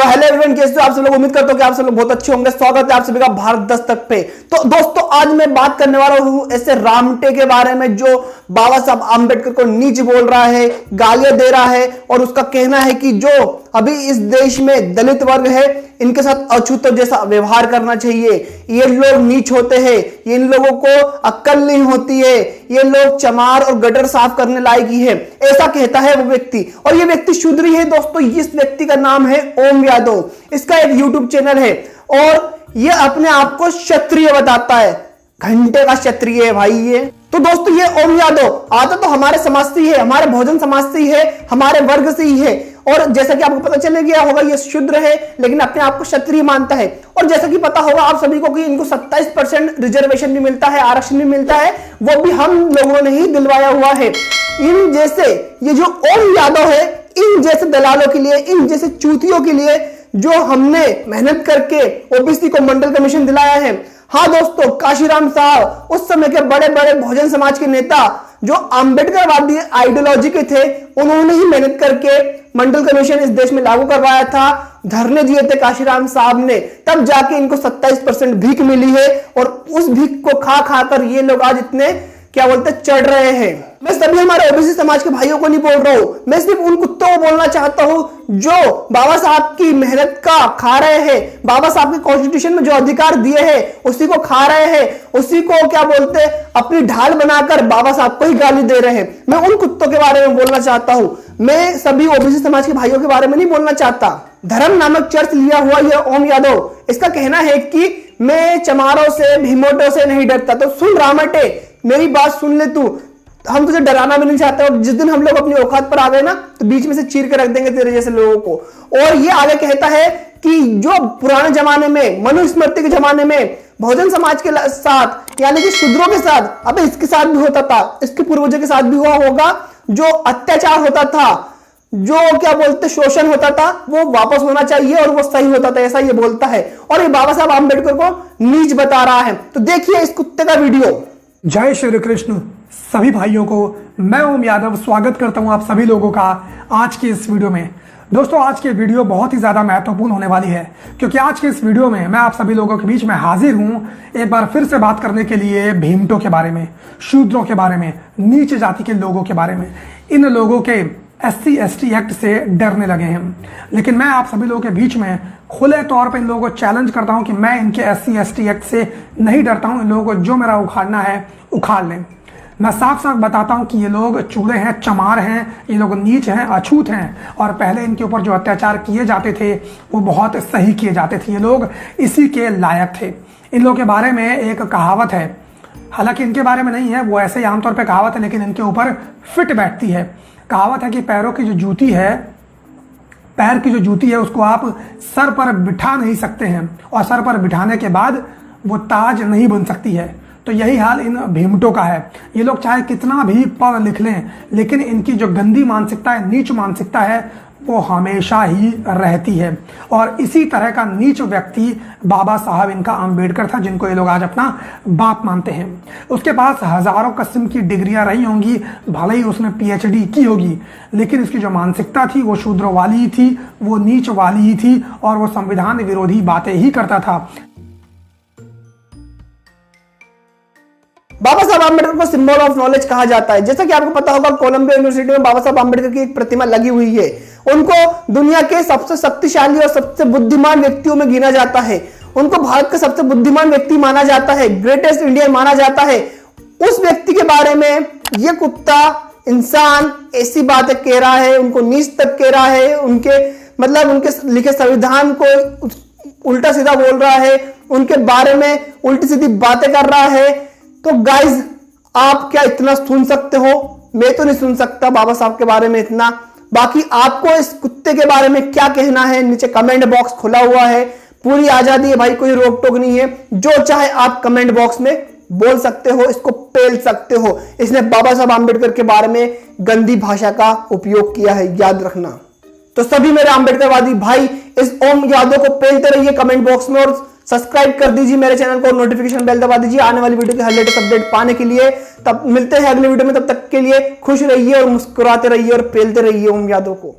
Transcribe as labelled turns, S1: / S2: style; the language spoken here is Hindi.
S1: हेलो एवरीवन, कैसे हो आप सब लोग। उम्मीद करता हूं कि आप सब लोग बहुत अच्छे होंगे। स्वागत है आप सभी का भारत दस्तक पे। तो दोस्तों, आज मैं बात करने वाला हूं ऐसे रामटे के बारे में जो बाबा साहब आंबेडकर को नीच बोल रहा है, गालियां दे रहा है और उसका कहना है कि जो अभी इस देश में दलित वर्ग है इनके साथ अछूतों जैसा व्यवहार करना चाहिए। ये लोग नीच होते हैं, इन लोगों को अक्ल नहीं होती है, ये लोग चमार और गटर साफ करने लायक ही है, ऐसा कहता है वो व्यक्ति। और ये व्यक्ति शूद्री है दोस्तों। इस व्यक्ति का नाम है ओम यादव। इसका एक यूट्यूब चैनल है और ये अपने आप को क्षत्रिय बताता है। घंटे का क्षत्रिय है भाई ये। तो दोस्तों, ये ओम यादव आता तो हमारे समाज से ही है, हमारे बहुजन समाज से ही है, हमारे वर्ग से ही है। और जैसा कि आपको पता चल गया होगा, ये शूद्र है लेकिन अपने आप को क्षत्रिय मानता है। और जैसा कि पता होगा आप सभी को कि इनको 27% रिजर्वेशन भी मिलता है, आरक्षण भी मिलता है, वो भी हम लोगों ने ही दिलवाया हुआ है। इन जैसे ये जो ओम यादव है, इन जैसे दलालों के लिए, इन जैसे चूतियों के लिए जो हमने मेहनत करके ओबीसी को मंडल कमीशन दिलाया है। हाँ दोस्तों, काशीराम साहब उस समय के बड़े बड़े बहुजन समाज के नेता जो आंबेडकरवादी आइडियोलॉजी के थे, उन्होंने ही मेहनत करके मंडल कमीशन इस देश में लागू करवाया था। धरने दिए थे काशीराम साहब ने, तब जाके इनको 27% भीख मिली है। और उस भीख को खा खाकर ये लोग आज इतने क्या बोलते चढ़ रहे हैं। मैं सभी हमारे ओबीसी समाज के भाइयों को नहीं बोल रहा हूं, मैं सिर्फ उन कुत्तों को बोलना चाहता हूं जो बाबा साहब की मेहनत का खा रहे हैं, बाबा साहब के कॉन्स्टिट्यूशन में जो अधिकार दिए हैं उसी को खा रहे हैं, उसी को क्या बोलते अपनी ढाल बनाकर बाबा साहब को ही गाली दे रहे हैं। मैं उन कुत्तों के बारे में बोलना चाहता हूं, मैं सभी ओबीसी समाज के भाइयों के बारे में नहीं बोलना चाहता। धर्म नामक चर्च लिया हुआ यह ओम यादव, इसका कहना है कि मैं चमारों से भीमोटों से नहीं डरता। तो सुन रामटे, मेरी बात सुन ले तू, हम तुझे डराना भी नहीं चाहते। और जिस दिन हम लोग अपनी औकात पर आ गए ना, तो बीच में से चीर के रख देंगे तेरे जैसे लोगों को। और ये आगे कहता है कि जो पुराने जमाने में, मनुस्मृति के जमाने में बहुजन समाज के साथ यानी कि शूद्रों के साथ, अब इसके साथ भी होता था, इसके पूर्वजों के साथ भी हुआ होगा, जो अत्याचार होता था, जो क्या बोलते शोषण होता था, वो वापस होना चाहिए और वो सही होता था, ऐसा ये बोलता है। और ये बाबा साहब आंबेडकर को नीच बता रहा है। तो देखिए इस कुत्ते का वीडियो।
S2: जय श्री कृष्ण सभी भाइयों को। मैं ओम यादव स्वागत करता हूं आप सभी लोगों का आज के इस वीडियो में। दोस्तों, आज की वीडियो बहुत ही ज़्यादा महत्वपूर्ण होने वाली है, क्योंकि आज के इस वीडियो में मैं आप सभी लोगों के बीच में हाजिर हूं एक बार फिर से बात करने के लिए भीमटों के बारे में, शूद्रों के बारे में, नीच जाति के लोगों के बारे में। इन लोगों के SC/ST एक्ट से डरने लगे हैं, लेकिन मैं आप सभी लोगों के बीच में खुले तौर पर इन लोगों को चैलेंज करता हूं कि मैं इनके SC/ST एक्ट से नहीं डरता हूं। इन लोगों को जो मेरा उखाड़ना है उखाड़ लें। मैं साफ साफ बताता हूं कि ये लोग चूड़े हैं, चमार हैं, ये लोग नीच हैं, अछूत हैं। और पहले इनके ऊपर जो अत्याचार किए जाते थे वो बहुत सही किए जाते थे। ये लोग इसी के लायक थे। इन लोगों के बारे में एक कहावत है, हालांकि इनके बारे में नहीं है, वो ऐसे ही आमतौर पर कहावत है, लेकिन इनके ऊपर फिट बैठती है। कहावत है कि पैरों की जो जूती है, पैर की जो जूती है उसको आप सर पर बिठा नहीं सकते हैं, और सर पर बिठाने के बाद वो ताज नहीं बन सकती है। तो यही हाल इन भीमटों का है। ये लोग चाहे कितना भी पढ़ लिख लें, लेकिन इनकी जो गंदी मानसिकता है, नीच मानसिकता है, वो हमेशा ही रहती है। और इसी तरह का नीच व्यक्ति बाबा साहब इनका आंबेडकर था, जिनको ये लोग आज अपना बाप मानते हैं। उसके पास हजारों किस्म की डिग्रियां रही होंगी, भले ही उसने PhD की होगी, लेकिन इसकी जो मानसिकता थी वो शूद्रों वाली ही थी, वो नीच वाली ही थी, और वो संविधान विरोधी बातें ही करता था।
S1: बाबा साहब आंबेडकर को सिंबल ऑफ नॉलेज कहा जाता है। जैसा कि आपको पता होगा, कोलंबिया यूनिवर्सिटी में बाबा साहब आंबेडकर की एक प्रतिमा लगी हुई है। उनको दुनिया के सबसे शक्तिशाली और सबसे बुद्धिमान व्यक्तियों में गिना जाता है। उनको भारत का सबसे बुद्धिमान व्यक्ति माना जाता है, ग्रेटेस्ट इंडियन माना जाता है। उस व्यक्ति के बारे में ये कुत्ता इंसान ऐसी बातें कह रहा है, उनको नीच तक कह रहा है, उनके लिखे संविधान को उल्टा सीधा बोल रहा है, उनके बारे में उल्टी सीधी बातें कर रहा है। तो गाइज, आप क्या इतना सुन सकते हो? मैं तो नहीं सुन सकता बाबा साहब के बारे में इतना। बाकी आपको इस कुत्ते के बारे में क्या कहना है, नीचे कमेंट बॉक्स खुला हुआ है, पूरी आजादी है भाई, कोई रोक टोक नहीं है। जो चाहे आप कमेंट बॉक्स में बोल सकते हो, इसको पेल सकते हो। इसने बाबा साहब आंबेडकर के बारे में गंदी भाषा का उपयोग किया है, याद रखना। तो सभी मेरे आंबेडकरवादी भाई इस ओम यादव को पेलते रहिए कमेंट बॉक्स में, और सब्सक्राइब कर दीजिए मेरे चैनल को, नोटिफिकेशन बेल दबा दीजिए आने वाली वीडियो के हर लेटेस्ट अपडेट पाने के लिए। तब मिलते हैं अगले वीडियो में, तब तक के लिए खुश रहिए और मुस्कुराते रहिए और पेलते रहिए ओम यादव को।